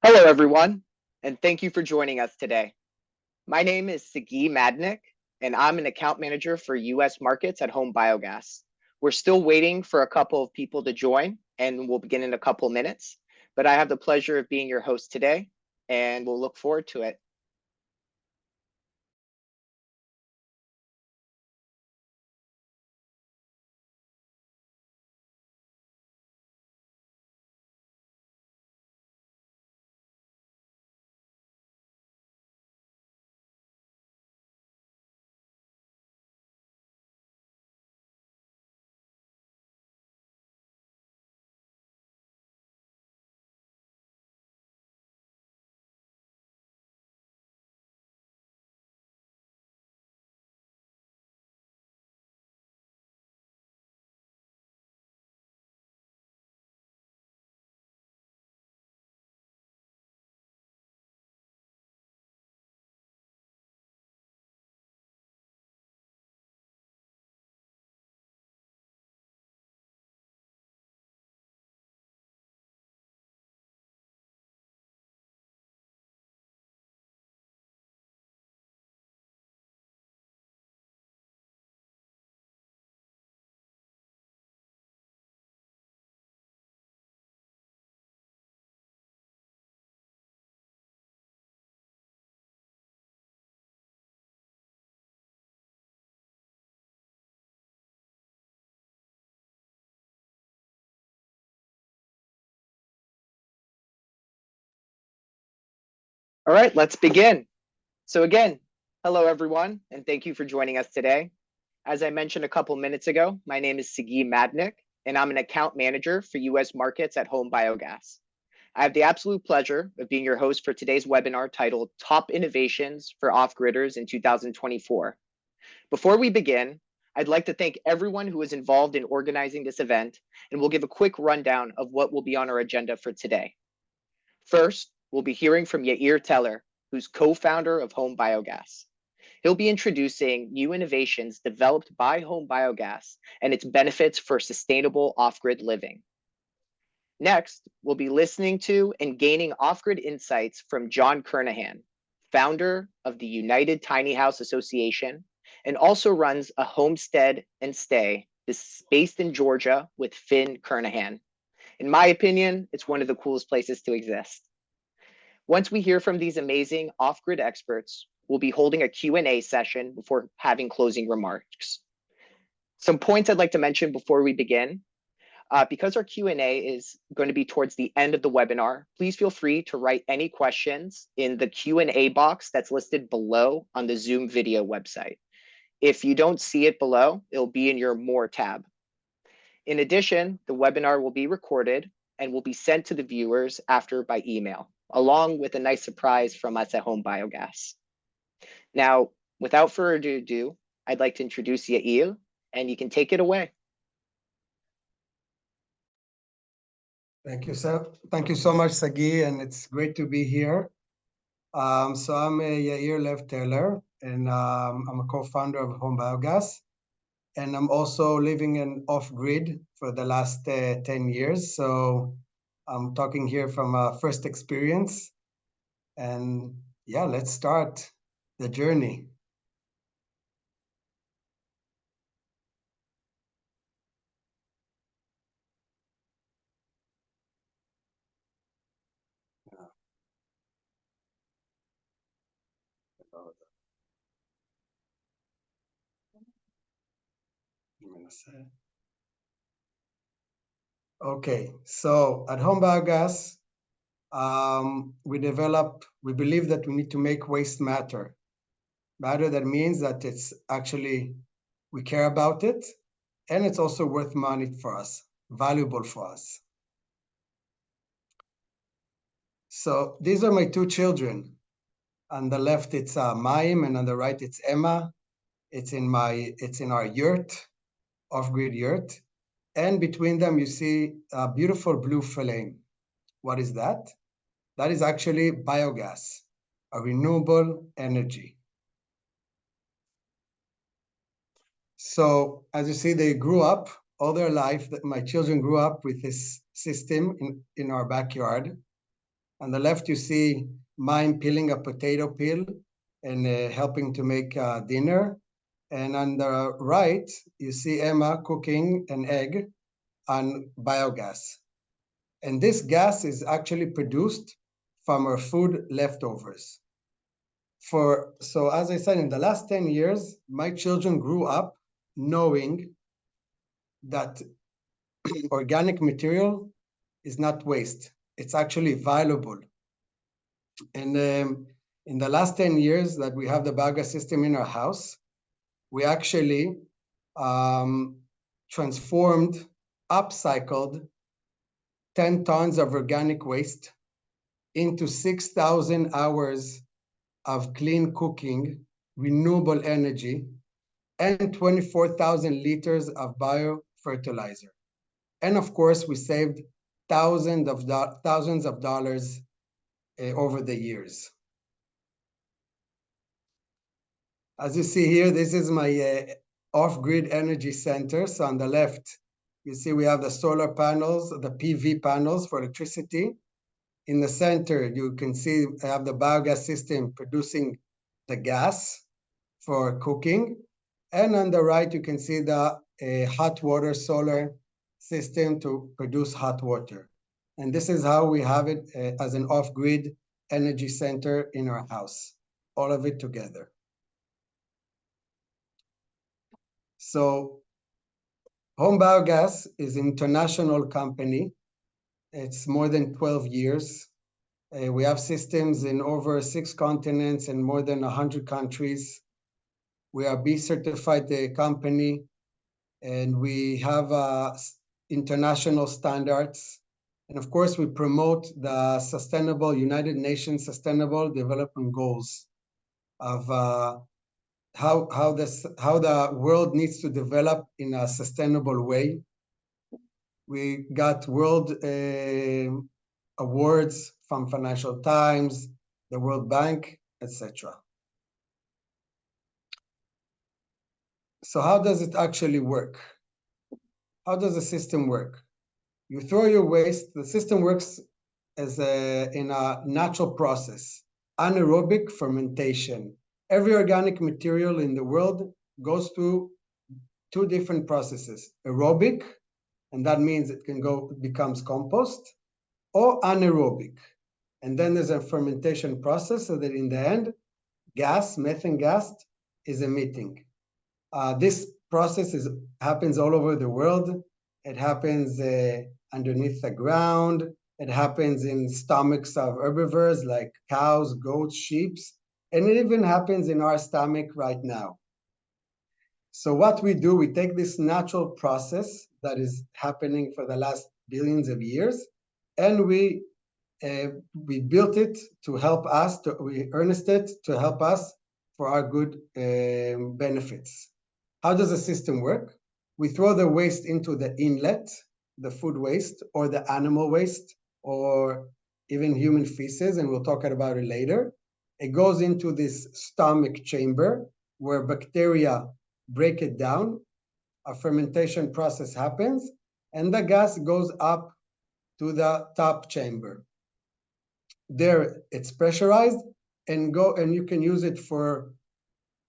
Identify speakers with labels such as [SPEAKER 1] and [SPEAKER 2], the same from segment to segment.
[SPEAKER 1] Hello, everyone, and thank you for joining us today. My name is Sagi Madnick, and I'm an account manager for U.S. markets at Home Biogas. We're still waiting for a couple of people to join, and we'll begin in a couple minutes. But I have the pleasure of being your host today, and we'll look forward to it. All right, let's begin. So again, hello, everyone, and thank you for joining us today. As I mentioned a couple minutes ago, my name is Sagi Madnick, and I'm an account manager for U.S. markets at Home Biogas. I have the absolute pleasure of being your host for today's webinar titled Top Innovations for Off-Gridders in 2024. Before we begin, I'd like to thank everyone who was involved in organizing this event, and we'll give a quick rundown of what will be on our agenda for today. First, we'll be hearing from Yair Teller, who's co-founder of Home Biogas. He'll be introducing new innovations developed by Home Biogas and its benefits for sustainable off-grid living. Next, we'll be listening to and gaining off-grid insights from John Kernahan, founder of the United Tiny House Association, and also runs a homestead and stay based in Georgia with Finn Kernahan. In my opinion, it's one of the coolest places to exist. Once we hear from these amazing off-grid experts, we'll be holding a Q&A session before having closing remarks. Some points I'd like to mention before we begin. Because our Q&A is going to be towards the end of the webinar, please feel free to write any questions in the Q&A box that's listed below on the Zoom video website. If you don't see it below, it'll be in your More tab. In addition, the webinar will be recorded and will be sent to the viewers after by email, along with a nice surprise from us at Home Biogas. Now, without further ado, I'd like to introduce Yair, and you can take it away.
[SPEAKER 2] Thank you so much, Sagi, and it's great to be here. So I'm Yair Lev Taylor, and I'm a co-founder of Home Biogas, and I'm also living in off-grid for the last 10 years. So I'm talking here from a first experience, and yeah, let's start the journey. Okay, so at Home Biogas, we believe that we need to make waste matter. Matter that means that it's actually, we care about it, and it's also worth money for us, valuable for us. So these are my two children. On the left, it's Maim, and on the right, it's Emma. It's in our yurt, off-grid yurt. And between them, you see a beautiful blue flame. What is that? That is actually biogas, a renewable energy. So as you see, they grew up all their life, that my children grew up with this system in our backyard. On the left, you see mine peeling a potato peel and helping to make dinner. And on the right, you see Emma cooking an egg on biogas. And this gas is actually produced from our food leftovers. So as I said, in the last 10 years, my children grew up knowing that organic material is not waste. It's actually valuable. And in the last 10 years that we have the Biogas system in our house, we actually transformed, upcycled 10 tons of organic waste into 6,000 hours of clean cooking, renewable energy, and 24,000 liters of biofertilizer. And of course, we saved thousands of dollars over the years. As you see here, this is my off-grid energy center. So on the left, you see we have the solar panels, the PV panels for electricity. In the center, you can see I have the biogas system producing the gas for cooking. And on the right, you can see the hot water solar system to produce hot water. And this is how we have it as an off-grid energy center in our house, all of it together. So Home Biogas is an international company. It's more than 12 years. We have systems in over 6 continents and more than 100 countries. We are B certified company, and we have international standards. And of course, we promote the sustainable United Nations Sustainable Development Goals of how the world needs to develop in a sustainable way. We got world awards from Financial Times, the World Bank, etc. So how does it actually work? How does the system work? You throw your waste. The system works as in a natural process, anaerobic fermentation. Every organic material in the world goes through 2 different processes: aerobic, and that means it becomes compost, or anaerobic. And then there's a fermentation process so that in the end, methane gas, is emitting. This process happens all over the world. It happens underneath the ground. It happens in stomachs of herbivores like cows, goats, sheep, and it even happens in our stomach right now. So what we do, we take this natural process that is happening for the last billions of years, and we built it to help us, we harnessed it to help us for our good benefits. How does the system work? We throw the waste into the inlet, the food waste, or the animal waste, or even human feces, and we'll talk about it later. It goes into this stomach chamber where bacteria break it down. A fermentation process happens, and the gas goes up to the top chamber. There, it's pressurized, and you can use it for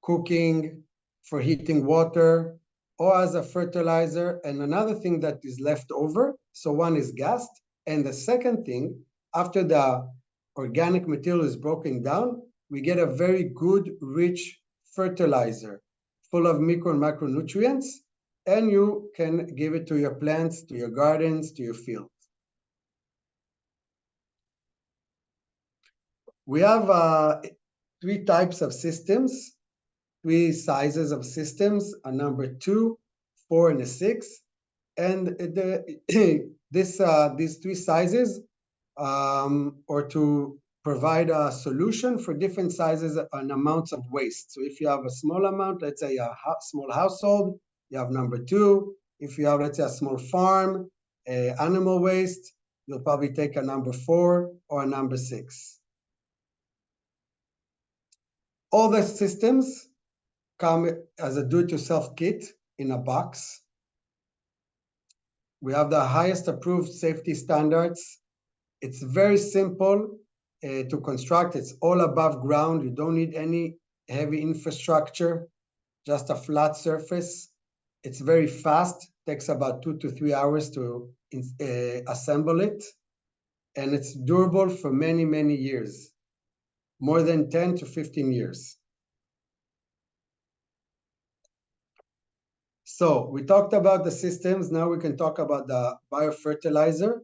[SPEAKER 2] cooking, for heating water, or as a fertilizer. And another thing that is left over, so one is gas, and the second thing, after the organic material is broken down, we get a very good, rich fertilizer full of micro and macronutrients, and you can give it to your plants, to your gardens, to your fields. We have 3 types of systems, 3 sizes of systems, a number 2, 4, and a 6. And these 3 sizes are to provide a solution for different sizes and amounts of waste. So if you have a small amount, let's say a small household, you have number 2. If you have, let's say, a small farm, animal waste, you'll probably take a number 4 or a number 6. All the systems come as a do-it-yourself kit in a box. We have the highest approved safety standards It's very simple to construct. It's all above ground. You don't need any heavy infrastructure, just a flat surface. It's very fast, takes about 2 to 3 hours to assemble it. And it's durable for many, many years, more than 10 to 15 years. So we talked about the systems. Now we can talk about the biofertilizer.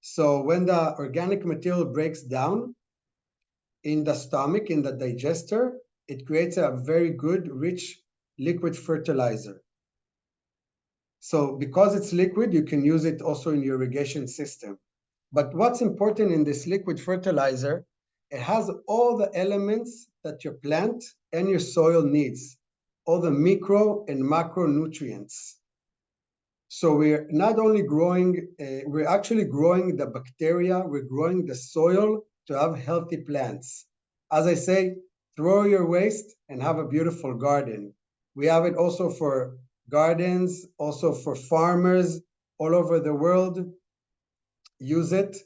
[SPEAKER 2] So when the organic material breaks down in the stomach, in the digester, it creates a very good, rich liquid fertilizer. So because it's liquid, you can use it also in your irrigation system. But what's important in this liquid fertilizer, it has all the elements that your plant and your soil needs, all the micro and macronutrients. So we're not only growing, we're actually growing the bacteria, we're growing the soil to have healthy plants. As I say, throw your waste and have a beautiful garden. We have it also for gardens, also for farmers all over the world use it.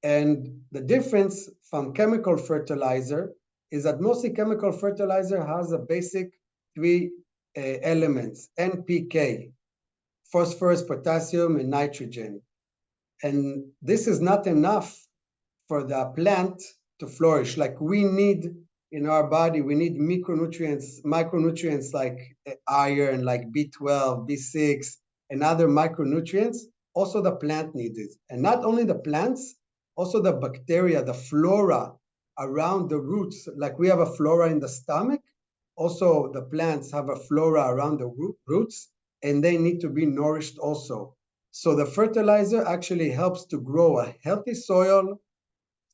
[SPEAKER 2] And the difference from chemical fertilizer is that mostly chemical fertilizer has a basic three elements, NPK, phosphorus, potassium, and nitrogen. And this is not enough for the plant to flourish. Like we need in our body, we need micronutrients like iron, like B12, B6, and other micronutrients. Also the plant needs it. And not only the plants, also the bacteria, the flora around the roots. Like we have a flora in the stomach, also the plants have a flora around the roots, and they need to be nourished also. So the fertilizer actually helps to grow a healthy soil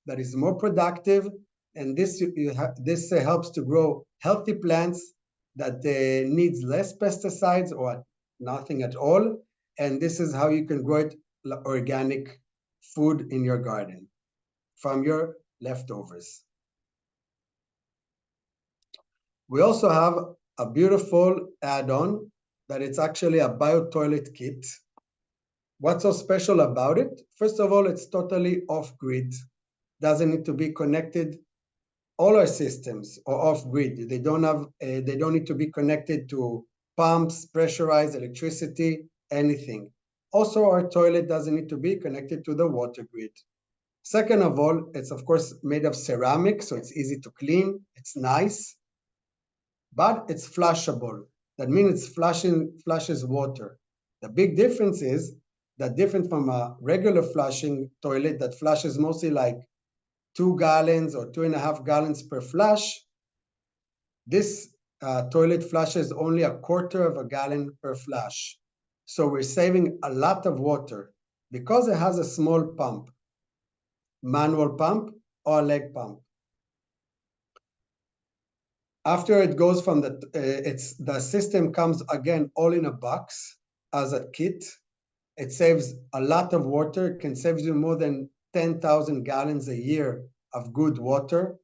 [SPEAKER 2] that is more productive, and this helps to grow healthy plants that needs less pesticides or nothing at all. And this is how you can grow it organic food in your garden from your leftovers. We also have a beautiful add-on that it's actually a bio-toilet kit. What's so special about it? First of all, it's totally off-grid. Doesn't need to be connected. All our systems are off-grid. They don't need to be connected to pumps, pressurized electricity, anything. Also, our toilet doesn't need to be connected to the water grid. Second of all, it's of course made of ceramic, so it's easy to clean. It's nice, but it's flushable. That means it flushes water. The big difference is that different from a regular flushing toilet that flushes mostly like 2 gallons or 2.5 gallons per flush, this toilet flushes only 1/4 of a gallon per flush. So we're saving a lot of water because it has a small pump, manual pump or leg pump. After it goes from the system comes again all in a box as a kit. It saves a lot of water. It can save you more than 10,000 gallons a year of good water.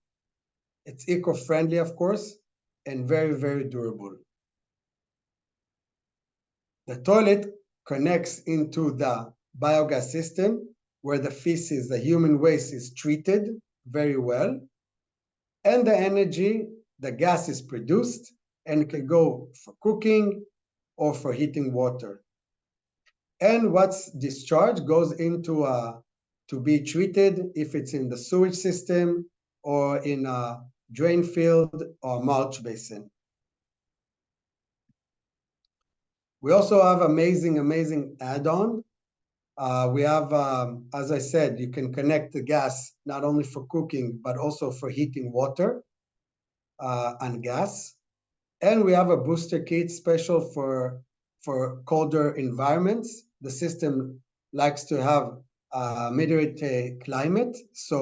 [SPEAKER 2] It's eco-friendly, of course, and very, very durable. The toilet connects into the biogas system where the feces, the human waste, is treated very well. And the energy, the gas is produced, and it can go for cooking or for heating water. And what's discharged goes into to be treated if it's in the sewage system or in a drain field or mulch basin. We also have amazing add-on. We have, as I said, you can connect the gas not only for cooking, but also for heating water and gas. And we have a booster kit special for colder environments. The system likes to have a moderate climate. So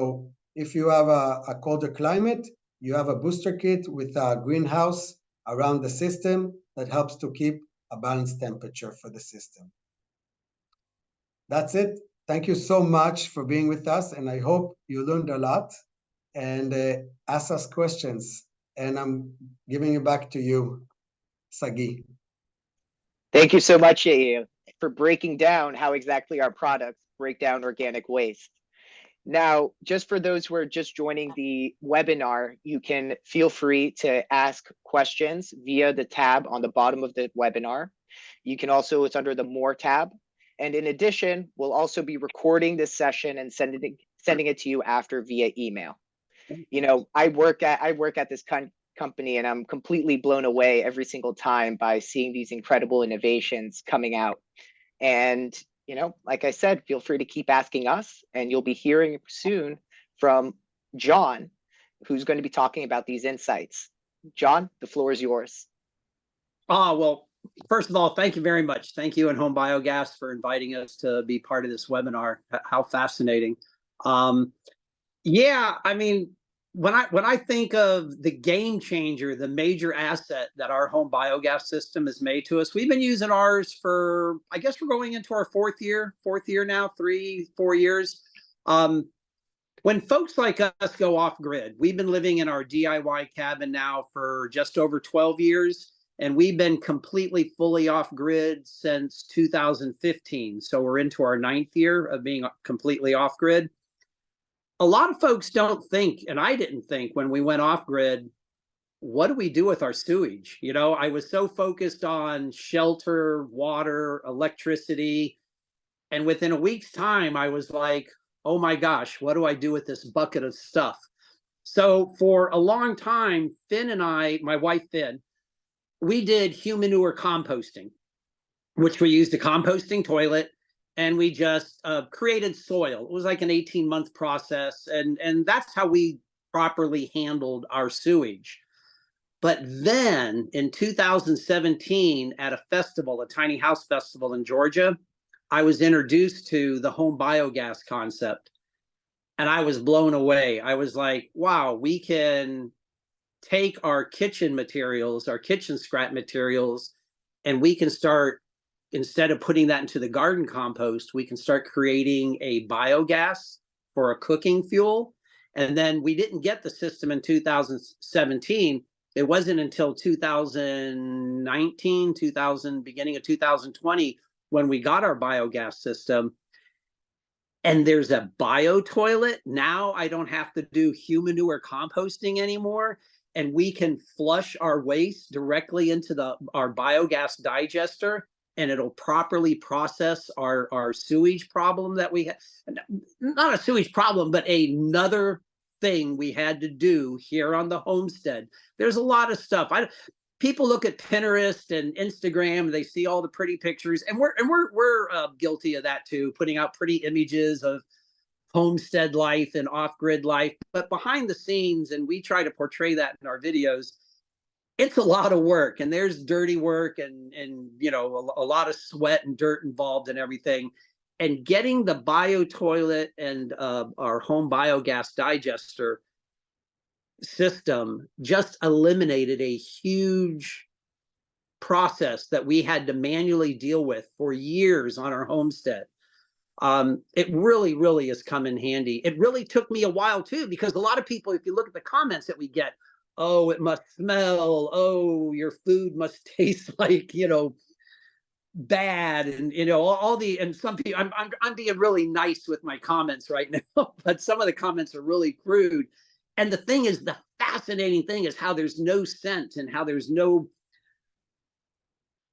[SPEAKER 2] if you have a colder climate, you have a booster kit with a greenhouse around the system that helps to keep a balanced temperature for the system. That's it. Thank you so much for being with us, and I hope you learned a lot and ask us questions. And I'm giving it back to you, Sagi.
[SPEAKER 1] Thank you so much, Yair, for breaking down how exactly our products break down organic waste. Now, just for those who are just joining the webinar, you can feel free to ask questions via the tab on the bottom of the webinar. You can also, it's under the More tab. And in addition, we'll also be recording this session and sending it to you after via email. You know, I work at this company, and I'm completely blown away every single time by seeing these incredible innovations coming out. And, you know, like I said, feel free to keep asking us, and you'll be hearing soon from John, who's going to be talking about these insights. John, the floor is yours.
[SPEAKER 3] Well, first of all, thank you very much. Thank you and Home Biogas for inviting us to be part of this webinar. How fascinating. Yeah, I mean, when I think of the game changer, the major asset that our home biogas system has made to us, we've been using ours for, I guess we're going into our fourth year now, 3-4 years. When folks like us go off grid, we've been living in our DIY cabin now for just over 12 years, and we've been completely fully off grid since 2015. So we're into our 9th year of being completely off grid. A lot of folks don't think, and I didn't think when we went off grid, what do we do with our sewage? You know, I was so focused on shelter, water, electricity. And within a week's time, I was like, oh my gosh, what do I do with this bucket of stuff? So for a long time, Finn and I, my wife Finn, we did human manure composting, which we used a composting toilet, and we just created soil. It was like an 18-month process, and that's how we properly handled our sewage. But then in 2017, at a festival, a tiny house festival in Georgia, I was introduced to the home biogas concept, and I was blown away. I was like, wow, we can take our kitchen materials, our kitchen scrap materials, and we can start, instead of putting that into the garden compost, we can start creating a biogas for a cooking fuel. And then we didn't get the system in 2017. It wasn't until 2019, beginning of 2020, when we got our biogas system. And there's a bio toilet. Now I don't have to do human manure composting anymore. And we can flush our waste directly into our biogas digester, and it'll properly process our sewage problem that we have. Not a sewage problem, but another thing we had to do here on the homestead. There's a lot of stuff. People look at Pinterest and Instagram, they see all the pretty pictures, and we're guilty of that too, putting out pretty images of homestead life and off-grid life. But behind the scenes, and we try to portray that in our videos, it's a lot of work, and there's dirty work, and you know, a lot of sweat and dirt involved in everything. And getting the bio toilet and our home biogas digester system just eliminated a huge process that we had to manually deal with for years on our homestead. It really, really has come in handy. It really took me a while too, because a lot of people, if you look at the comments that we get, oh, it must smell, oh, your food must taste like, you know, bad, and you know, all the, and some people, I'm being really nice with my comments right now, but some of the comments are really crude. And the thing is, the fascinating thing is how there's no scent, and how there's no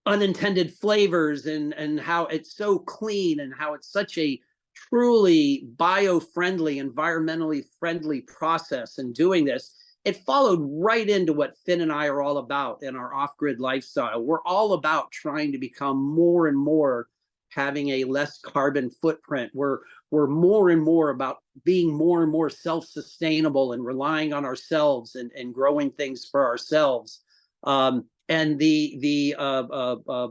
[SPEAKER 3] unintended flavors, and how it's so clean, and how it's such a truly bio-friendly, environmentally friendly process in doing this. It followed right into what Finn and I are all about in our off-grid lifestyle. We're all about trying to become more and more having a less carbon footprint. We're more and more about being more and more self-sustainable and relying on ourselves, and growing things for ourselves. And the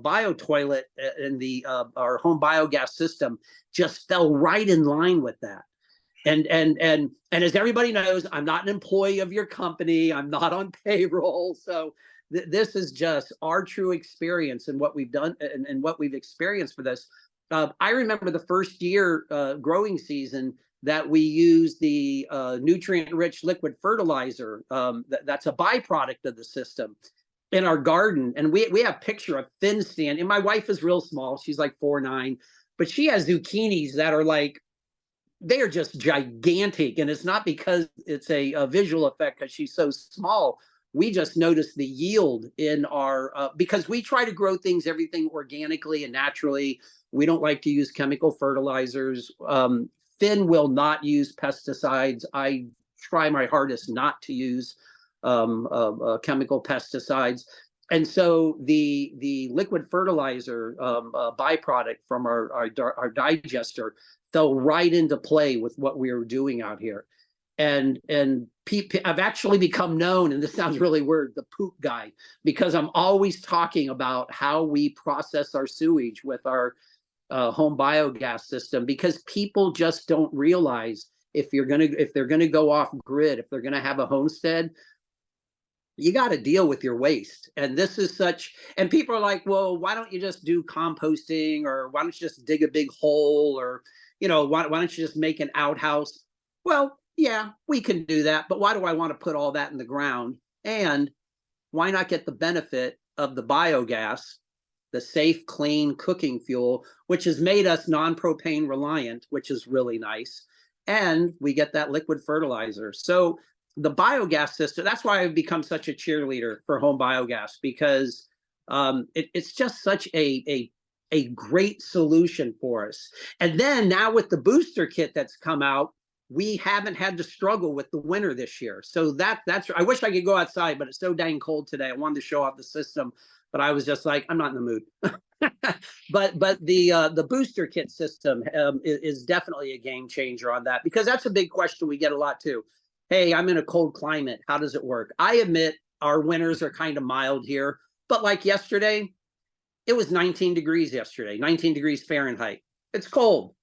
[SPEAKER 3] bio toilet and our home biogas system just fell right in line with that. And as everybody knows, I'm not an employee of your company. I'm not on payroll. So this is just our true experience and what we've done, and what we've experienced for this. I remember the first year growing season that we used the nutrient-rich liquid fertilizer. That's a byproduct of the system in our garden. And we have a picture of Finn stand. And my wife is real small. She's like 4'9", but she has zucchinis that are like they are just gigantic. And it's not because it's a visual effect because she's so small. We just noticed the yield in our, because we try to grow things, everything organically and naturally. We don't like to use chemical fertilizers. Finn will not use pesticides. I try my hardest not to use chemical pesticides. And so the liquid fertilizer byproduct from our digester fell right into play with what we were doing out here. And I've actually become known, and this sounds really weird, the poop guy, because I'm always talking about how we process our sewage with our home biogas system, because people just don't realize if they're gonna go off grid, if they're gonna have a homestead, you got to deal with your waste. And this is such, and people are like, well, why don't you just do composting, or why don't you just dig a big hole, or why don't you just make an outhouse? Well, yeah, we can do that, but why do I want to put all that in the ground? And why not get the benefit of the biogas, the safe, clean cooking fuel, which has made us non-propane reliant, which is really nice. And we get that liquid fertilizer. So the biogas system, that's why I've become such a cheerleader for home biogas, because it's just such a great solution for us. And then now with the booster kit that's come out, we haven't had to struggle with the winter this year. So that's, I wish I could go outside, but it's so dang cold today. I wanted to show off the system, but I was just like, I'm not in the mood. but the booster kit system is definitely a game changer on that, because that's a big question we get a lot too. Hey, I'm in a cold climate. How does it work? I admit our winters are kind of mild here, but like yesterday, it was 19 degrees yesterday, 19 degrees Fahrenheit. It's cold.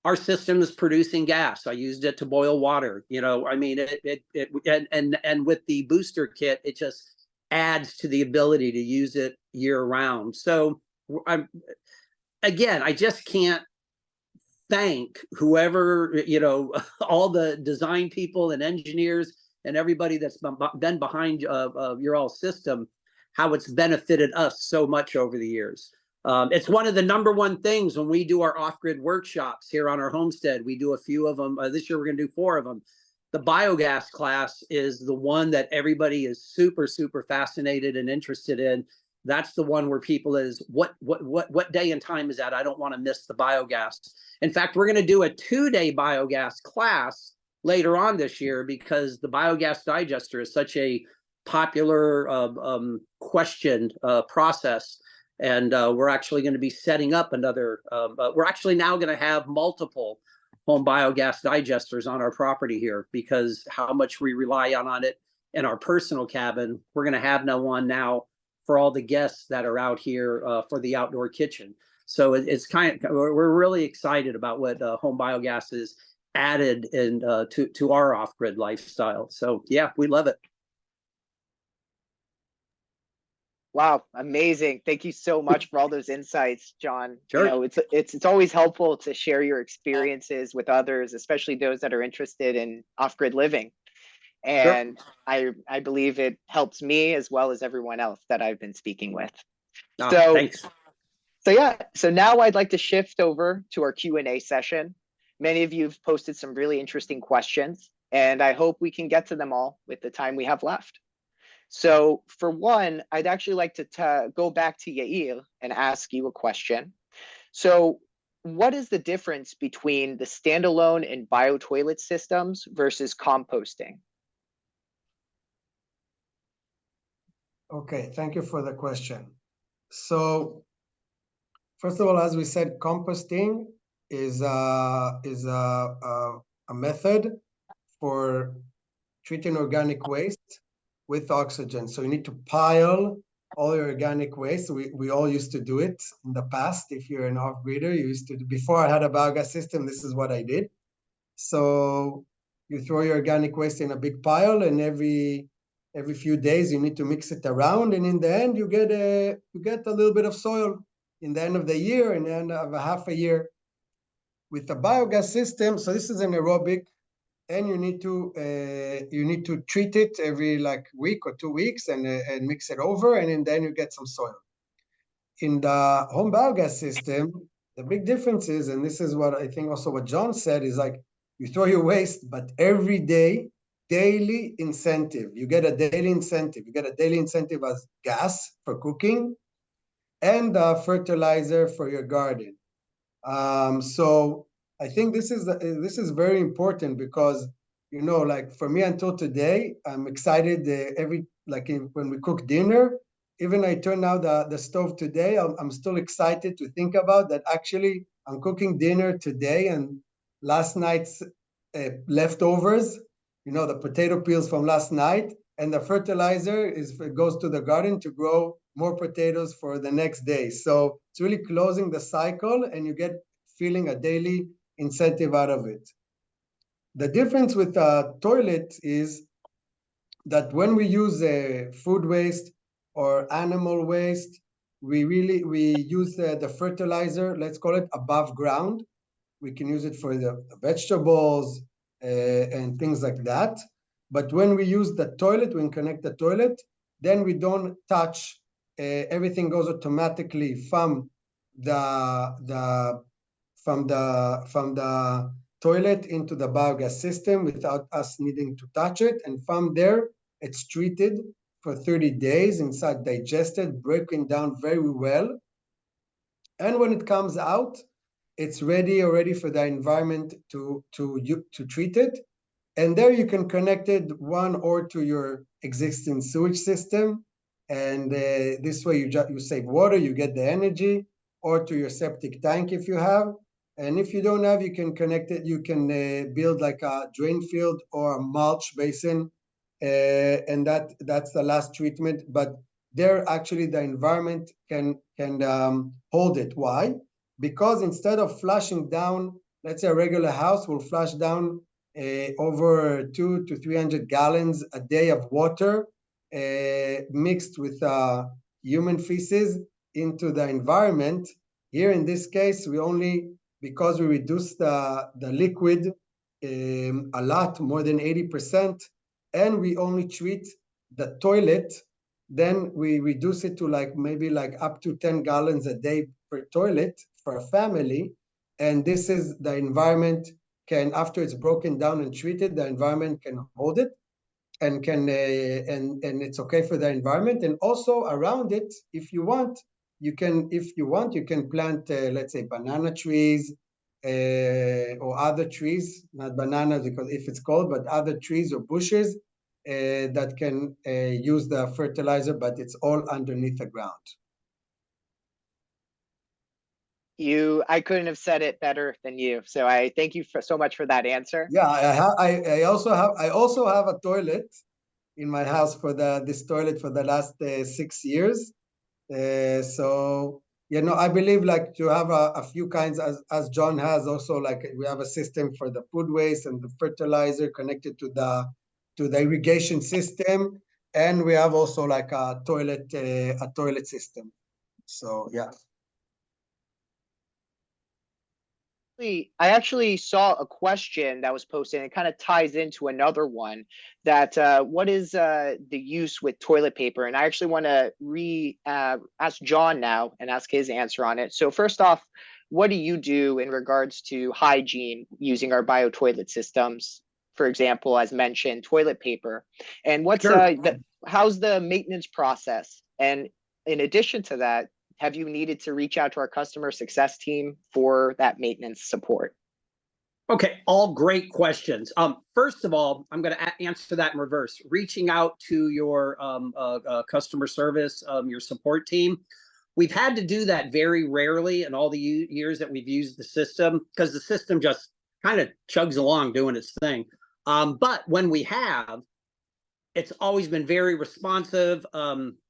[SPEAKER 3] Our system is producing gas. I used it to boil water. I mean, and with the booster kit, it just adds to the ability to use it year round. So I just can't thank whoever, all the design people and engineers and everybody that's been behind your all system, how it's benefited us so much over the years. It's one of the #1 things when we do our off-grid workshops here on our homestead. We do a few of them. This year we're going to do 4 of them. The biogas class is the one that everybody is super, super fascinated and interested in. That's the one where people is, what day and time is that? I don't want to miss the biogas. In fact, we're going to do a 2-day biogas class later on this year, because the biogas digester is such a popular questioned process. And we're actually going to be setting up another, we're actually now going to have multiple home biogas digesters on our property here, because how much we rely on it in our personal cabin. We're going to have one now for all the guests that are out here for the outdoor kitchen. So it's we're really excited about what home biogas is added to our off-grid lifestyle. So yeah, we love it.
[SPEAKER 1] Wow, amazing. Thank you so much for all those insights, John.
[SPEAKER 3] Sure.
[SPEAKER 1] It's always helpful to share your experiences with others, especially those that are interested in off-grid living. And sure. I believe it helps me as well as everyone else that I've been speaking with.
[SPEAKER 3] Thanks.
[SPEAKER 1] So now I'd like to shift over to our Q&A session. Many of you have posted some really interesting questions, and I hope we can get to them all with the time we have left. So for one, I'd actually like to go back to Yair and ask you a question. So what is the difference between the standalone and bio-toilet systems versus composting?
[SPEAKER 2] Okay, thank you for the question. So first of all, as we said, composting is a method for treating organic waste with oxygen. So you need to pile all your organic waste. We all used to do it in the past. If you're an off-gridder, you used to, before I had a biogas system, this is what I did. So you throw your organic waste in a big pile, and every few days you need to mix it around, and in the end you get a little bit of soil in the end of the year and the end of a half a year. With the biogas system, so this is an aerobic, and you need to treat it every week or 2 weeks and mix it over, and then you get some soil. In the home biogas system, the big difference is, and this is what I think also what John said, is you throw your waste, but every day, daily incentive. You get a daily incentive. You get a daily incentive as gas for cooking and fertilizer for your garden. So I think this is very important because, you know, like for me until today, I'm excited when we cook dinner. Even I turn out the stove today, I'm still excited to think about that. Actually, I'm cooking dinner today and last night's leftovers, you know, the potato peels from last night, and the fertilizer goes to the garden to grow more potatoes for the next day. So it's really closing the cycle, and you get feeling a daily incentive out of it. The difference with a toilet is that when we use food waste or animal waste, we use the fertilizer, let's call it above ground. We can use it for the vegetables and things like that. But when we use the toilet, when we connect the toilet, then we don't touch. Everything goes automatically from the toilet into the biogas system without us needing to touch it. And from there, it's treated for 30 days inside, digested, breaking down very well. And when it comes out, it's ready already for the environment to treat it. And there you can connect it or to your existing sewage system. And this way you save water, you get the energy, or to your septic tank if you have. And if you don't have, you can connect it. You can build like a drain field or a mulch basin. And that's the last treatment. But there actually the environment can hold it. Why? Because instead of flushing down, let's say a regular house will flush down over 200 to 300 gallons a day of water mixed with human feces into the environment. Here in this case, because we reduce the liquid a lot, more than 80%, and we only treat the toilet, then we reduce it to maybe up to 10 gallons a day per toilet for a family. And this is the environment after it's broken down and treated, the environment can hold it and and it's okay for the environment. And also around it, if you want, you can plant, let's say, banana trees or other trees, not bananas because if it's cold, but other trees or bushes that can use the fertilizer, but it's all underneath the ground.
[SPEAKER 1] I couldn't have said it better than you. So I thank you so much for that answer.
[SPEAKER 2] Yeah, I also have a toilet in my house for this toilet for the last 6 years. So you know, I believe to have a few kinds, as John has also, we have a system for the food waste and the fertilizer connected to the irrigation system, and we have also a toilet system. So yeah.
[SPEAKER 1] I actually saw a question that was posted, and it kind of ties into another one that what is the use with toilet paper? And I actually want to ask John now and ask his answer on it. So first off, what do you do in regards to hygiene using our bio toilet systems? For example, as mentioned, toilet paper. And what's how's the maintenance process? And in addition to that, have you needed to reach out to our customer success team for that maintenance support?
[SPEAKER 3] Okay, all great questions. First of all, I'm going to answer that in reverse. Reaching out to your customer service, your support team. We've had to do that very rarely in all the years that we've used the system, because the system just kind of chugs along doing its thing. But when we have, it's always been very responsive.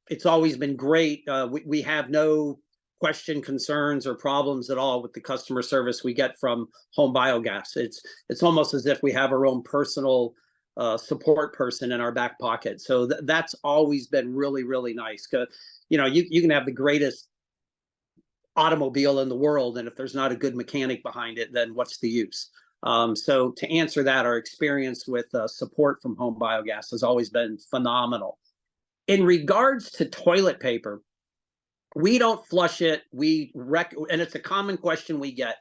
[SPEAKER 3] It's always been great. We have no question, concerns, or problems at all with the customer service we get from Home Biogas. It's almost as if we have our own personal support person in our back pocket. So that's always been really, really nice. You know, you can have the greatest automobile in the world, and if there's not a good mechanic behind it, then what's the use? So to answer that, our experience with support from Home Biogas has always been phenomenal. In regards to toilet paper, we don't flush it. And it's a common question we get.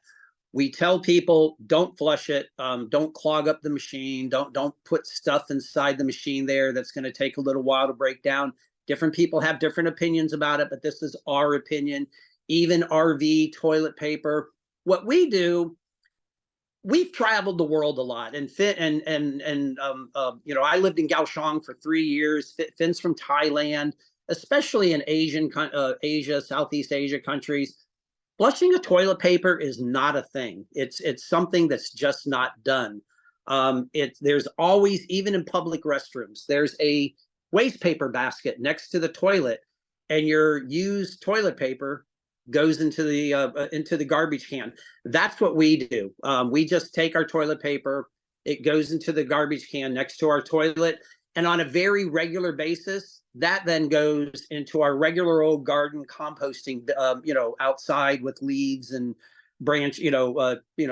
[SPEAKER 3] We tell people don't flush it, don't clog up the machine, don't put stuff inside the machine there that's going to take a little while to break down. Different people have different opinions about it, but this is our opinion. Even RV toilet paper. What we do, we've traveled the world a lot, and I lived in Kaohsiung for 3 years. Finn's from Thailand, especially in Asia, Southeast Asia countries. Flushing a toilet paper is not a thing. It's something that's just not done. There's always, even in public restrooms, there's a waste paper basket next to the toilet, and your used toilet paper goes into the garbage can. That's what we do. We just take our toilet paper, it goes into the garbage can next to our toilet, and on a very regular basis, that then goes into our regular old garden composting, outside with leaves and branch,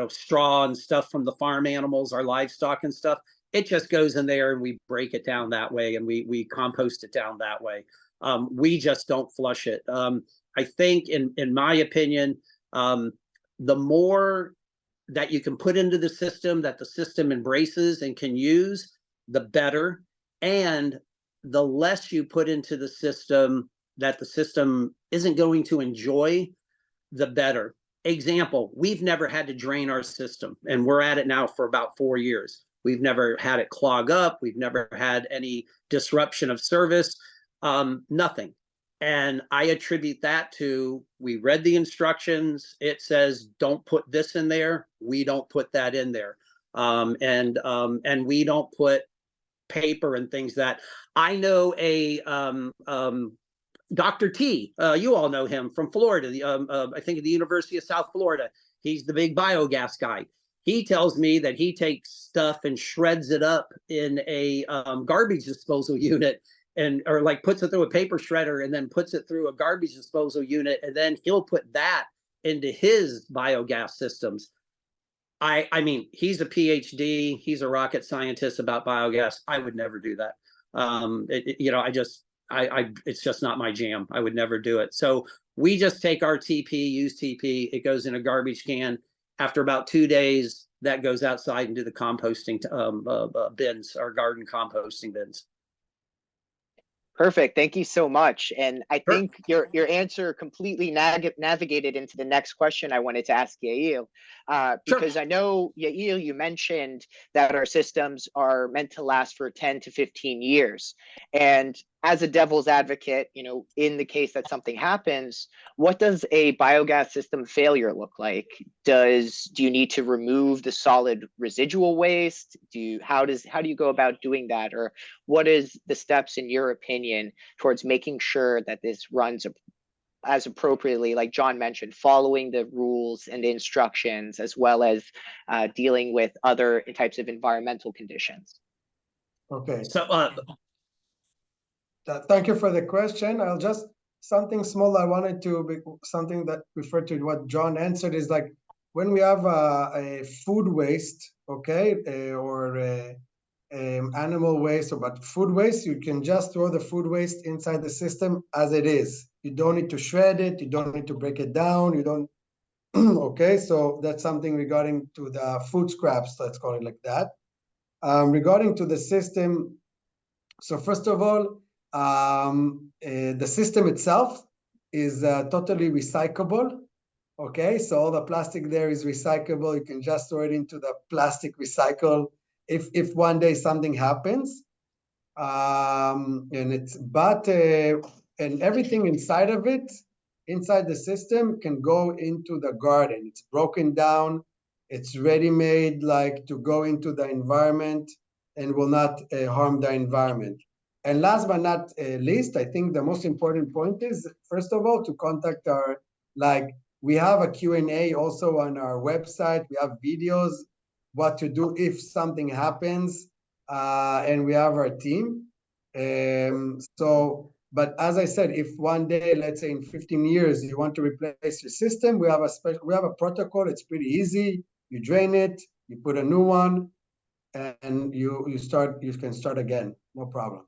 [SPEAKER 3] straw and stuff from the farm animals, our livestock and stuff. It just goes in there, and we break it down that way, and we compost it down that way. We just don't flush it. I think, in my opinion, the more that you can put into the system, that the system embraces and can use, the better. And the less you put into the system that the system isn't going to enjoy, the better. Example, we've never had to drain our system, and we're at it now for about 4 years. We've never had it clog up. We've never had any disruption of service, nothing. And I attribute that to, we read the instructions. It says, don't put this in there. We don't put that in there. And we don't put paper and things that I know. Dr. T, you all know him from Florida, I think at the University of South Florida. He's the big biogas guy. He tells me that he takes stuff and shreds it up in a garbage disposal unit, or like puts it through a paper shredder and then puts it through a garbage disposal unit, and then he'll put that into his biogas systems. I mean, he's a PhD, he's a rocket scientist about biogas. I would never do that. It's just not my jam. I would never do it. So we just take our TP, used TP, it goes in a garbage can. After about 2 days, that goes outside into the composting bins, our garden composting bins.
[SPEAKER 1] Perfect. Thank you so much. And I think your answer completely navigated into the next question I wanted to ask Yael, because I know, Yael, you mentioned that our systems are meant to last for 10 to 15 years. And as a devil's advocate, in the case that something happens, what does a biogas system failure look like? Do you need to remove the solid residual waste? How do you go about doing that? Or what is the steps, in your opinion, towards making sure that this runs as appropriately, like John mentioned, following the rules and the instructions, as well as dealing with other types of environmental conditions?
[SPEAKER 2] Okay.
[SPEAKER 3] So
[SPEAKER 2] thank you for the question. Something small I wanted to, something that referred to what John answered, is like when we have a food waste, okay, or animal waste, but food waste, you can just throw the food waste inside the system as it is. You don't need to shred it. You don't need to break it down. You don't. Okay, so that's something regarding to the food scraps, let's call it like that. Regarding to the system, so first of all, the system itself is totally recyclable. Okay, so all the plastic there is recyclable. You can just throw it into the plastic recycle if one day something happens. And everything inside of it, inside the system, can go into the garden. It's broken down. It's ready-made, like to go into the environment and will not harm the environment. And last but not least, I think the most important point is, first of all, to contact we have a Q&A also on our website. We have videos, what to do if something happens, and we have our team. But as I said, if one day, let's say in 15 years, you want to replace your system, we have a protocol. It's pretty easy. You drain it, you put a new one, and you can start again, no problem.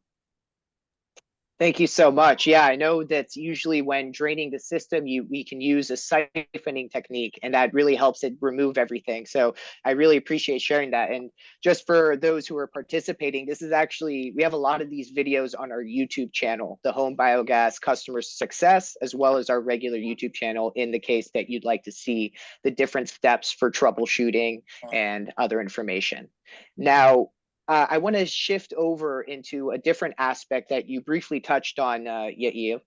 [SPEAKER 1] Thank you so much. Yeah, I know that's usually when draining the system, we can use a siphoning technique, and that really helps it remove everything. So I really appreciate sharing that. And just for those who are participating, this is actually, we have a lot of these videos on our YouTube channel, the Home Biogas Customer Success, as well as our regular YouTube channel in the case that you'd like to see the different steps for troubleshooting and other information. Now, I want to shift over into a different aspect that you briefly touched on, Yair,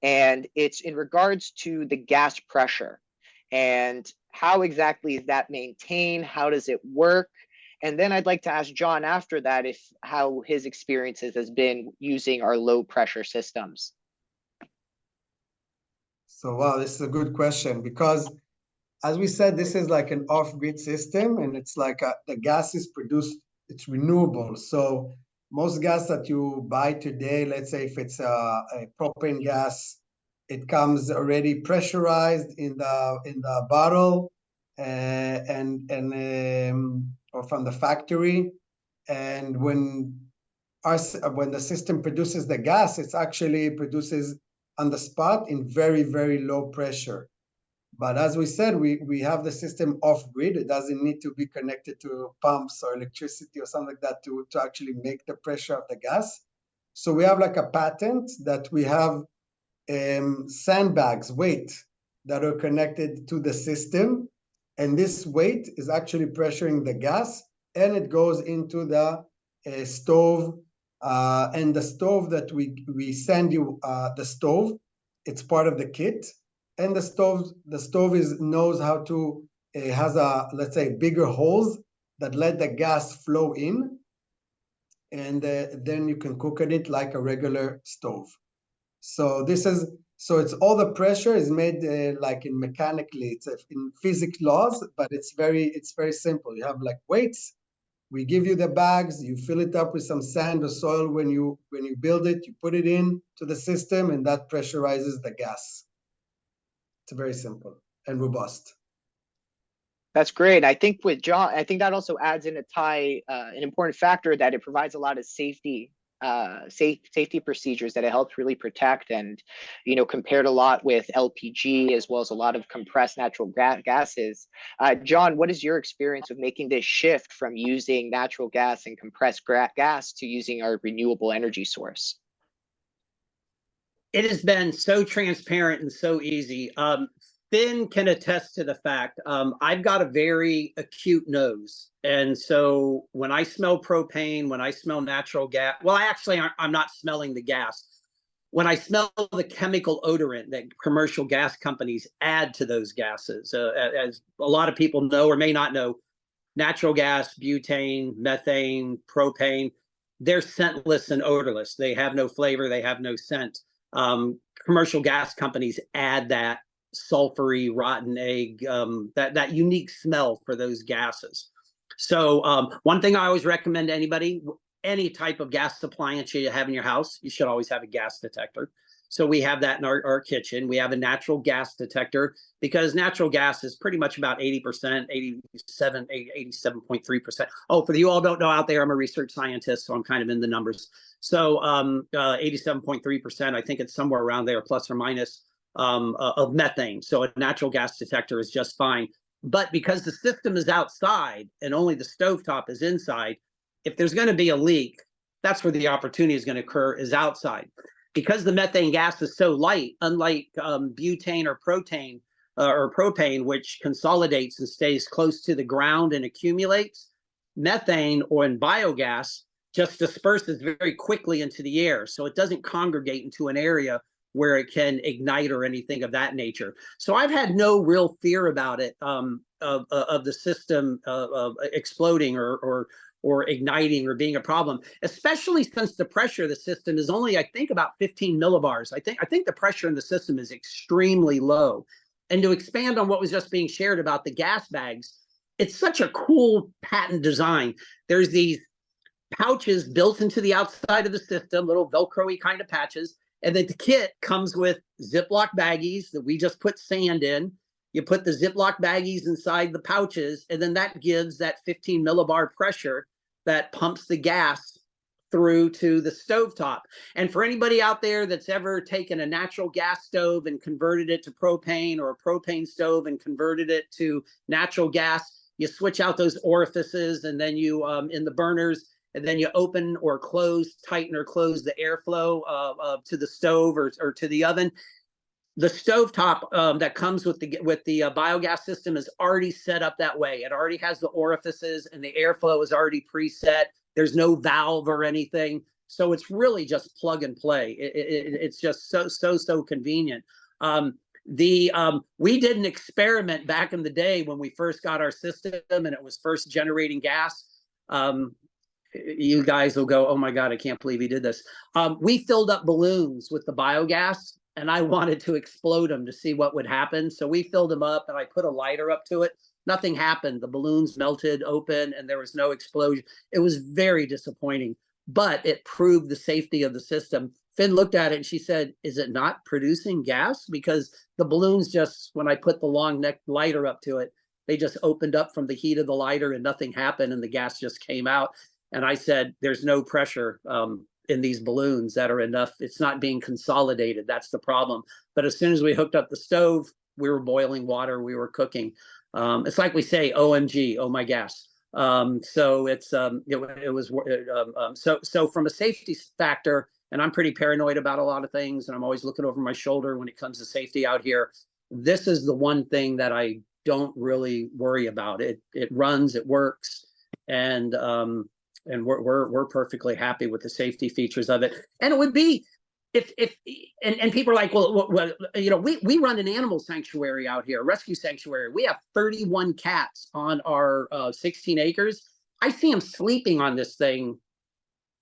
[SPEAKER 1] and it's in regards to the gas pressure and how exactly is that maintained? How does it work? And then I'd like to ask John after that if how his experiences has been using our low pressure systems.
[SPEAKER 2] So, wow, this is a good question because, as we said, this is like an off-grid system, and it's like the gas is produced, it's renewable. So most gas that you buy today, let's say if it's a propane gas, it comes already pressurized in the bottle or from the factory. And when the system produces the gas, it actually produces on the spot in very, very low pressure. But as we said, we have the system off-grid. It doesn't need to be connected to pumps or electricity or something like that to actually make the pressure of the gas. So we have like a patent that we have sandbags, weight, that are connected to the system. And this weight is actually pressuring the gas, and it goes into the stove. And the stove that we send you, the stove, it's part of the kit. And the stove knows how to, it has let's say, bigger holes that let the gas flow in, and then you can cook at it like a regular stove. So it's all the pressure is made like in mechanically, it's in physics laws, but it's very simple. You have like weights. We give you the bags, you fill it up with some sand or soil when you build it, you put it in to the system, and that pressurizes the gas. It's very simple and robust.
[SPEAKER 1] That's great. I think with John, I think that also adds in an important factor that it provides a lot of safety procedures that it helps really protect, and compared a lot with LPG as well as a lot of compressed natural gases. John, what is your experience of making this shift from using natural gas and compressed gas to using our renewable energy source?
[SPEAKER 3] It has been so transparent and so easy. Finn can attest to the fact I've got a very acute nose. And so when I smell propane, when I smell natural gas, well, I'm not smelling the gas. When I smell the chemical odorant that commercial gas companies add to those gases, as a lot of people know or may not know, natural gas, butane, methane, propane, they're scentless and odorless. They have no flavor, they have no scent. Commercial gas companies add that sulfury, rotten egg, that unique smell for those gases. So one thing I always recommend to anybody, any type of gas appliance you have in your house, you should always have a gas detector. So we have that in our kitchen. We have a natural gas detector because natural gas is pretty much about 80%, 87.3%. Oh, for you all don't know out there, I'm a research scientist, so I'm kind of in the numbers. So 87.3%, I think it's somewhere around there, plus or minus, of methane. So a natural gas detector is just fine. But because the system is outside and only the stovetop is inside, if there's going to be a leak, that's where the opportunity is going to occur, is outside. Because the methane gas is so light, unlike butane or propane, which consolidates and stays close to the ground and accumulates, methane or in biogas just disperses very quickly into the air. So it doesn't congregate into an area where it can ignite or anything of that nature. So I've had no real fear about it, of the system exploding or igniting or being a problem, especially since the pressure of the system is only, I think, about 15 millibars. I think the pressure in the system is extremely low. And to expand on what was just being shared about the gas bags, it's such a cool patent design. There's these pouches built into the outside of the system, little Velcro-y kind of patches. And then the kit comes with Ziploc baggies that we just put sand in. You put the Ziploc baggies inside the pouches, and then that gives that 15 millibar pressure that pumps the gas through to the stovetop. And for anybody out there that's ever taken a natural gas stove and converted it to propane, or a propane stove and converted it to natural gas, you switch out those orifices, and then you in the burners, and then you open or close, tighten or close the airflow to the stove or to the oven. The stovetop that comes with the biogas system is already set up that way. It already has the orifices, and the airflow is already preset. There's no valve or anything, so it's really just plug and play. It's just so convenient. We did an experiment back in the day when we first got our system and it was first generating gas. You guys will go, oh my God, I can't believe he did this. We filled up balloons with the biogas, and I wanted to explode them to see what would happen. So we filled them up, and I put a lighter up to it. Nothing happened. The balloons melted open, and there was no explosion. It was very disappointing, but it proved the safety of the system. Finn looked at it and she said, is it not producing gas? Because the balloons just, when I put the long neck lighter up to it, they just opened up from the heat of the lighter and nothing happened, and the gas just came out. And I said, there's no pressure in these balloons that are enough. It's not being consolidated. That's the problem. But as soon as we hooked up the stove, we were boiling water, we were cooking. It's like we say, OMG, oh my gas. So it's so from a safety factor, and I'm pretty paranoid about a lot of things, and I'm always looking over my shoulder when it comes to safety out here. This is the one thing that I don't really worry about. It runs, it works, and we're perfectly happy with the safety features of it. And it would be if people are like, well, you know, we run an animal sanctuary out here, a rescue sanctuary. We have 31 cats on our 16 acres. I see them sleeping on this thing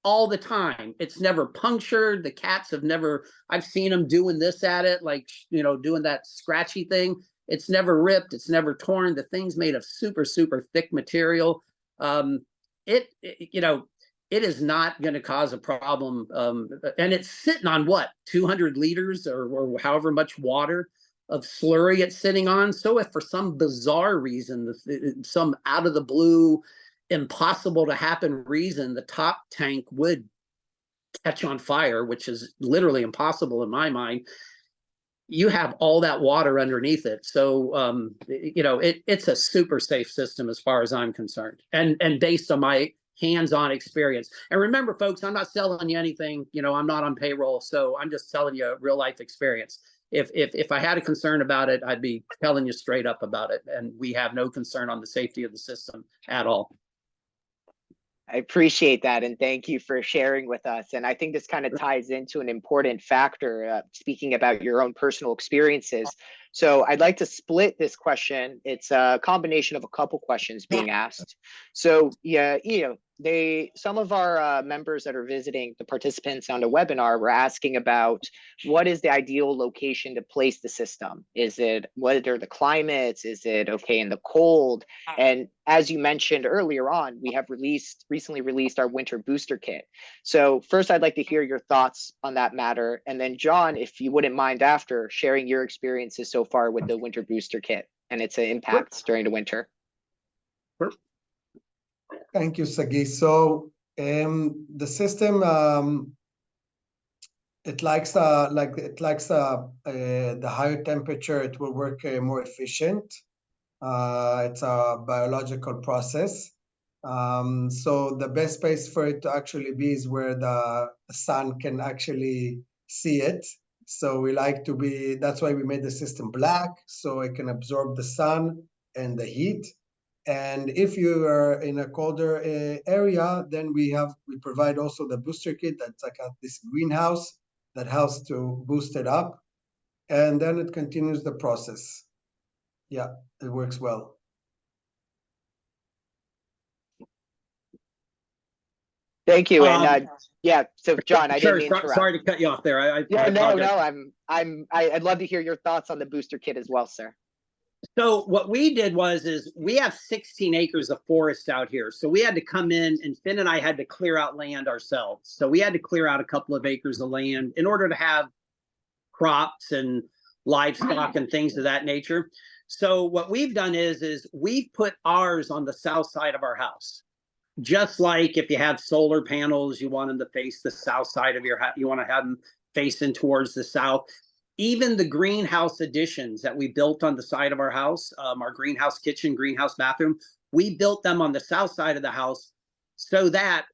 [SPEAKER 3] all the time. It's never punctured. The cats have never, I've seen them doing this at it, like, you know, doing that scratchy thing. It's never ripped. It's never torn. The thing's made of super thick material. You know, it is not going to cause a problem. And it's sitting on what, 200 liters or however much water of slurry it's sitting on. So if for some bizarre reason, some out of the blue, impossible to happen reason, the top tank would catch on fire, which is literally impossible in my mind, you have all that water underneath it. So, you know, it's a super safe system as far as I'm concerned, and based on my hands-on experience. And remember, folks, I'm not selling you anything. You know, I'm not on payroll, so I'm just telling you a real life experience. If I had a concern about it, I'd be telling you straight up about it. And we have no concern on the safety of the system at all.
[SPEAKER 1] I appreciate that, and thank you for sharing with us. And I think this kind of ties into an important factor, speaking about your own personal experiences. So I'd like to split this question. It's a combination of a couple questions being asked. So yeah, you know, some of our members that are visiting, the participants on the webinar, were asking about what is the ideal location to place the system. Is it, what are the climates? Is it okay in the cold? And as you mentioned earlier on, we have recently released our winter booster kit. So first, I'd like to hear your thoughts on that matter. And then John, if you wouldn't mind after sharing your experiences so far with the winter booster kit and its impacts during the winter.
[SPEAKER 2] Thank you, Sagi. So the system, it likes the higher temperature. It will work more efficient. It's a biological process. So the best place for it to actually be is where the sun can actually see it. So we like to be, that's why we made the system black, so it can absorb the sun and the heat. And if you are in a colder area, then we provide also the booster kit that's like this greenhouse that helps to boost it up. And then it continues the process. Yeah, it works well.
[SPEAKER 1] Thank you. And yeah, so John, I
[SPEAKER 3] Sure,
[SPEAKER 1] didn't mean to interrupt.
[SPEAKER 3] sorry to cut you off there.
[SPEAKER 1] I'd love to hear your thoughts on the booster kit as well, sir.
[SPEAKER 3] So what we did is we have 16 acres of forest out here. So we had to come in, and Finn and I had to clear out land ourselves. So we had to clear out a couple of acres of land in order to have crops and livestock and things of that nature. So what we've done is we've put ours on the south side of our house. just like if you have solar panels, you want them to face the south side of your house, you want to have them facing towards the south. Even the greenhouse additions that we built on the side of our house, our greenhouse kitchen, greenhouse bathroom, we built them on the south side of the house so that,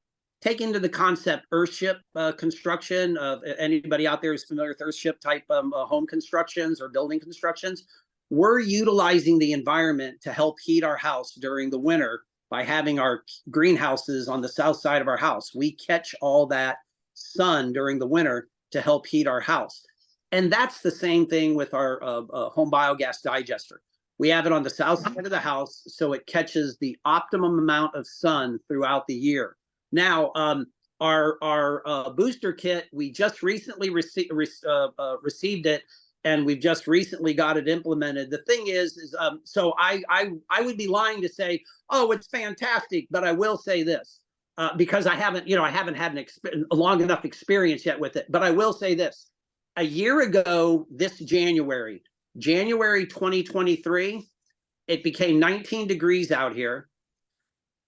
[SPEAKER 3] take into the concept earthship construction, of anybody out there who's familiar with earthship type home constructions or building constructions, we're utilizing the environment to help heat our house during the winter by having our greenhouses on the south side of our house. We catch all that sun during the winter to help heat our house. And that's the same thing with our home biogas digester. We have it on the south side of the house, so it catches the optimum amount of sun throughout the year. Now, our booster kit, we just recently received it, and we've just recently got it implemented. The thing is so I would be lying to say, oh, it's fantastic, but I will say this, because I haven't had a long enough experience yet with it. But I will say this: a year ago, this January 2023, it became 19 degrees out here.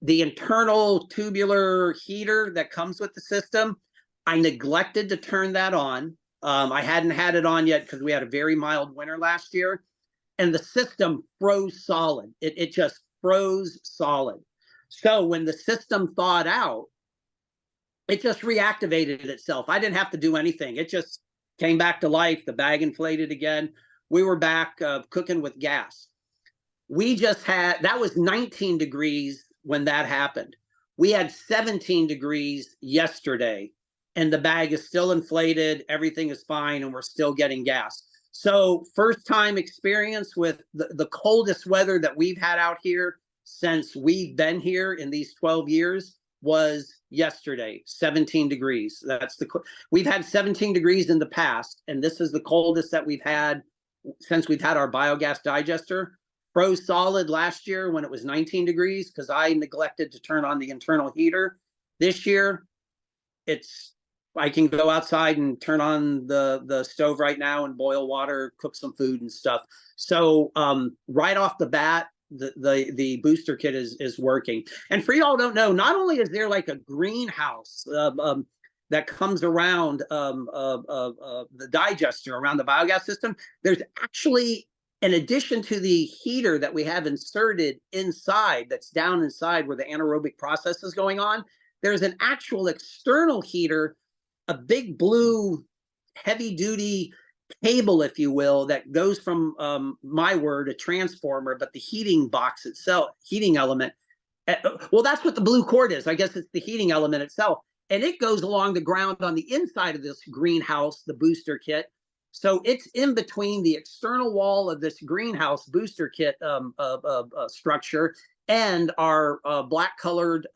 [SPEAKER 3] The internal tubular heater that comes with the system, I neglected to turn that on. I hadn't had it on yet because we had a very mild winter last year, and the system froze solid. It just froze solid. So when the system thawed out, it just reactivated itself. I didn't have to do anything. It just came back to life. The bag inflated again. We were back cooking with gas. We just had, that was 19 degrees when that happened. We had 17 degrees yesterday, and the bag is still inflated. Everything is fine, and we're still getting gas. So first time experience with the coldest weather that we've had out here since we've been here in these 12 years was yesterday, 17 degrees. We've had 17 degrees in the past, and this is the coldest that we've had since we've had our biogas digester. Froze solid last year when it was 19 degrees because I neglected to turn on the internal heater. This year, I can go outside and turn on the stove right now and boil water, cook some food and stuff. So right off the bat, the booster kit is working. And for y'all don't know, not only is there like a greenhouse that comes around the digester, around the biogas system, there's actually, in addition to the heater that we have inserted inside, that's down inside where the anaerobic process is going on, there's an actual external heater, a big blue heavy duty cable, if you will, that goes from a transformer, but the heating box itself, heating element, well, that's what the blue cord is. I guess it's the heating element itself. And it goes along the ground on the inside of this greenhouse, the booster kit. So it's in between the external wall of this greenhouse booster kit structure and our black colored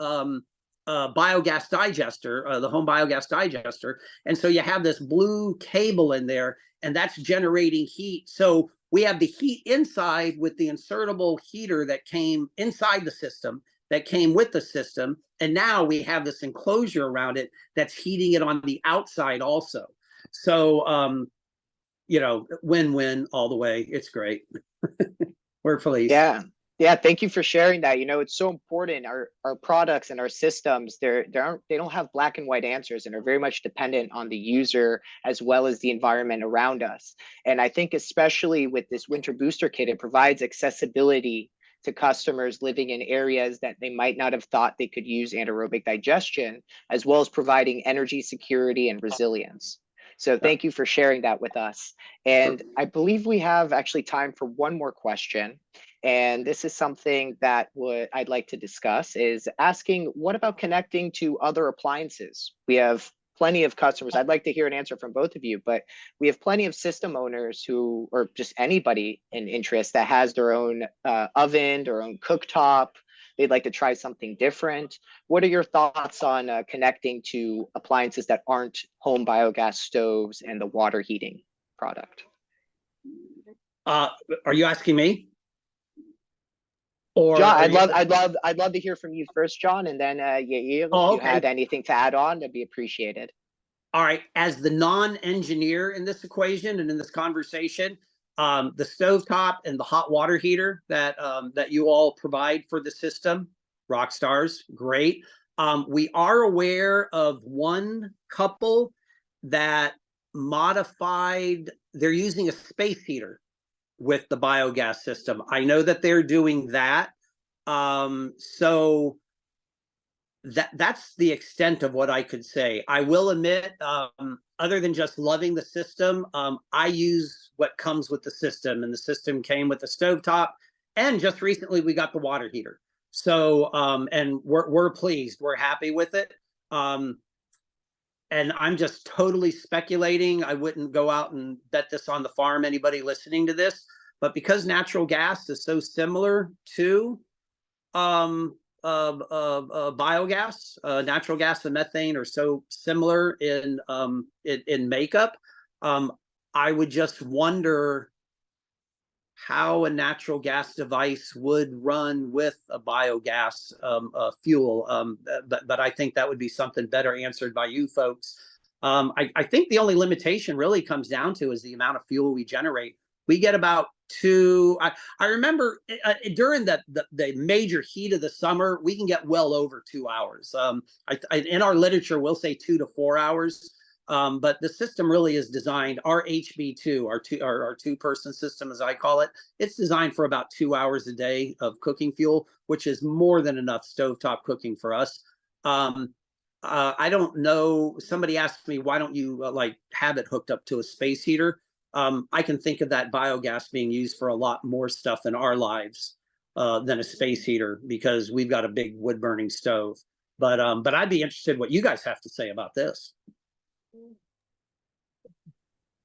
[SPEAKER 3] biogas digester, the home biogas digester. And so you have this blue cable in there, and that's generating heat. So we have the heat inside with the insertable heater that came inside the system, that came with the system. And now we have this enclosure around it that's heating it on the outside also. So, win-win all the way. It's great. We're pleased.
[SPEAKER 1] Yeah, thank you for sharing that. It's so important. Our products and our systems, they don't have black and white answers, and are very much dependent on the user as well as the environment around us. And I think especially with this winter booster kit, it provides accessibility to customers living in areas that they might not have thought they could use anaerobic digestion, as well as providing energy security and resilience. So thank you for sharing that with us. And I believe we have actually time for one more question. And this is something that I'd like to discuss, is asking, what about connecting to other appliances? We have plenty of customers. I'd like to hear an answer from both of you, but we have plenty of system owners or just anybody in interest that has their own oven, their own cooktop. They'd like to try something different. What are your thoughts on connecting to appliances that aren't home biogas stoves and the water heating product?
[SPEAKER 3] Are you asking me? Or
[SPEAKER 1] John, I'd love to hear from you first, John, and then if you had anything to add on, that'd be appreciated.
[SPEAKER 3] All right. As the non-engineer in this equation and in this conversation, the stovetop and the hot water heater that you all provide for the system, rock stars, great. We are aware of one couple that modified, they're using a space heater with the biogas system. I know that they're doing that. So that's the extent of what I could say. I will admit, other than just loving the system, I use what comes with the system, and the system came with the stovetop, and just recently we got the water heater. So, and we're pleased, we're happy with it. And I'm just totally speculating. I wouldn't go out and bet this on the farm, anybody listening to this, but because natural gas is so similar to biogas, natural gas and methane are so similar in makeup. I would just wonder how a natural gas device would run with a biogas fuel. But I think that would be something better answered by you folks. I think the only limitation really comes down to is the amount of fuel we generate. We get about I remember during the major heat of the summer, we can get well over 2 hours. In our literature, we'll say 2 to 4 hours. But the system really is designed, our HB2, our two-person system, as I call it, it's designed for about 2 hours a day of cooking fuel, which is more than enough stovetop cooking for us. I don't know, somebody asked me, why don't you like have it hooked up to a space heater? I can think of that biogas being used for a lot more stuff in our lives than a space heater, because we've got a big wood burning stove. But I'd be interested what you guys have to say about this.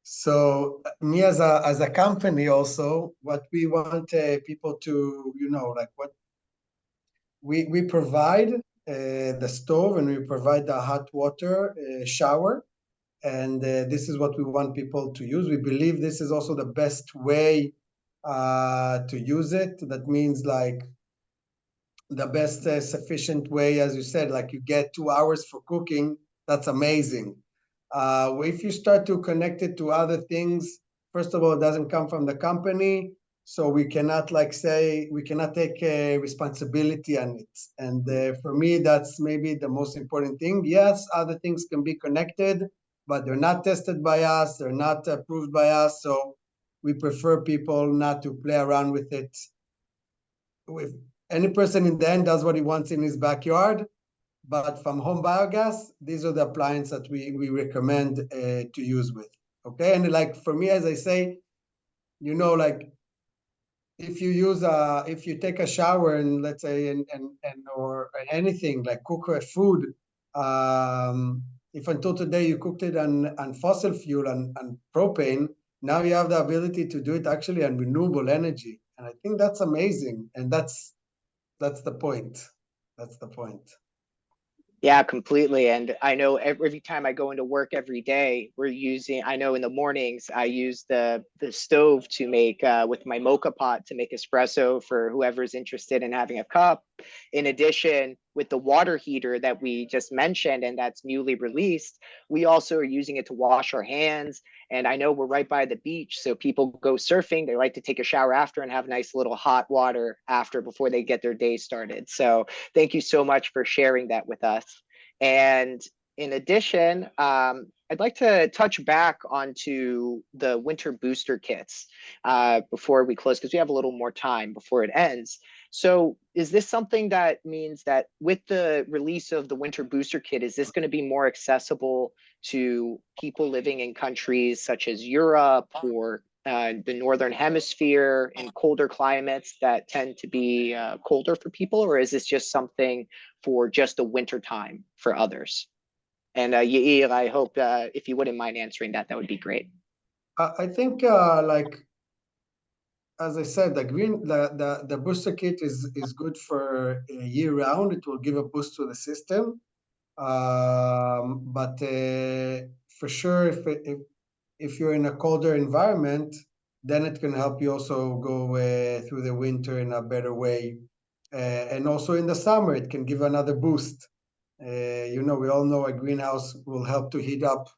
[SPEAKER 2] So me as a company also, what we want people to, like what we provide the stove, and we provide the hot water shower. And this is what we want people to use. We believe this is also the best way to use it. That means like the best sufficient way, as you said, like you get 2 hours for cooking. That's amazing. If you start to connect it to other things, first of all, it doesn't come from the company, so we cannot we cannot take responsibility on it. And for me, that's maybe the most important thing. Yes, other things can be connected, but they're not tested by us, they're not approved by us, so we prefer people not to play around with it. With any person in the end does what he wants in his backyard, but from home biogas, these are the appliances that we recommend to use with. Okay, and like for me, as I say, like if you take a shower and let's say or anything like cook food, if until today you cooked it on fossil fuel and propane, now you have the ability to do it actually on renewable energy, and I think that's amazing, and that's the point. That's the point.
[SPEAKER 1] Yeah, completely. And I know every time I go into work every day, I know in the mornings, I use the stove to make, with my mocha pot, to make espresso for whoever's interested in having a cup. In addition, with the water heater that we just mentioned and that's newly released, we also are using it to wash our hands. And I know we're right by the beach, so people go surfing. They like to take a shower after and have nice little hot water after before they get their day started. So thank you so much for sharing that with us. And in addition, I'd like to touch back onto the winter booster kits before we close, because we have a little more time before it ends. So is this something that means that with the release of the winter booster kit, is this going to be more accessible to people living in countries such as Europe or the Northern Hemisphere in colder climates that tend to be colder for people? Or is this just something for just the winter time for others? And Yair, I hope if you wouldn't mind answering that, that would be great.
[SPEAKER 2] I think like, as I said, the booster kit is good for year round. It will give a boost to the system. But for sure, if you're in a colder environment, then it can help you also go through the winter in a better way. And also in the summer, it can give another boost. We all know a greenhouse will help to heat up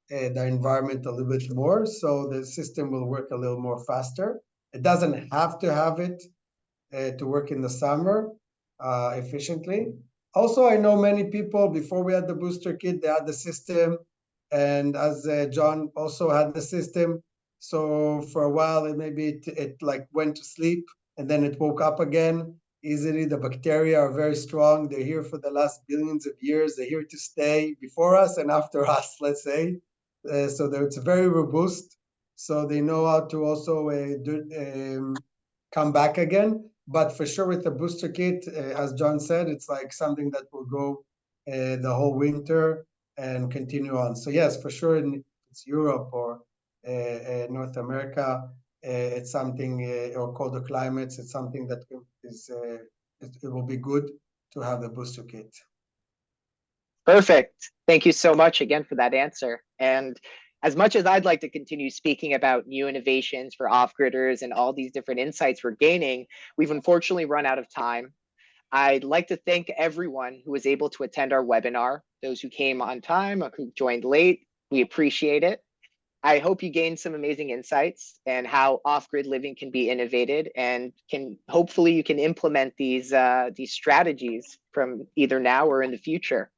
[SPEAKER 2] the environment a little bit more, so the system will work a little more faster. It doesn't have to have it to work in the summer, efficiently. Also, I know many people before we had the booster kit, they had the system, and as John also had the system. So for a while, it like went to sleep and then it woke up again easily. The bacteria are very strong. They're here for the last billions of years. They're here to stay before us and after us, let's say. So it's very robust. So they know how to also come back again. But for sure, with the booster kit, as John said, it's like something that will go the whole winter and continue on. So yes, for sure, in it's Europe or North America, it's something, or colder climates, it's something that it will be good to have the booster kit.
[SPEAKER 1] Perfect. Thank you so much again for that answer. And as much as I'd like to continue speaking about new innovations for off-gridders and all these different insights we're gaining, we've unfortunately run out of time. I'd like to thank everyone who was able to attend our webinar, those who came on time or who joined late. We appreciate it. I hope you gained some amazing insights and how off-grid living can be innovated, and hopefully you can implement these strategies from either now or in the future.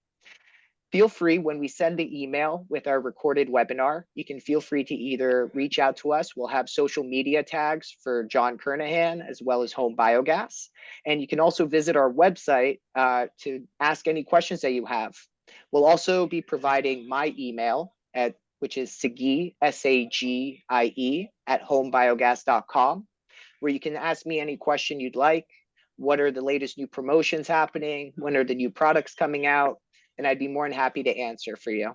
[SPEAKER 1] Feel free, when we send the email with our recorded webinar, you can feel free to either reach out to us. We'll have social media tags for John Kernahan as well as Home Biogas. And you can also visit our website to ask any questions that you have. We'll also be providing my email which is Sagie, S-A-G-I-E, @homebiogas.com, where you can ask me any question you'd like. What are the latest new promotions happening? When are the new products coming out? And I'd be more than happy to answer for you.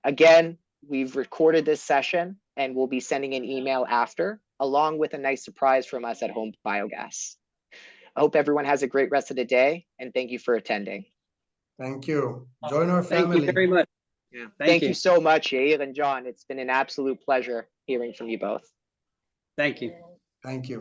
[SPEAKER 1] Again, we've recorded this session and we'll be sending an email after, along with a nice surprise from us at Home Biogas. I hope everyone has a great rest of the day, and thank you for attending.
[SPEAKER 2] Thank you. Join our family.
[SPEAKER 3] Thank you very much.
[SPEAKER 1] Yeah. Thank you so much, Yair and John. It's been an absolute pleasure hearing from you both.
[SPEAKER 3] Thank you.
[SPEAKER 2] Thank you.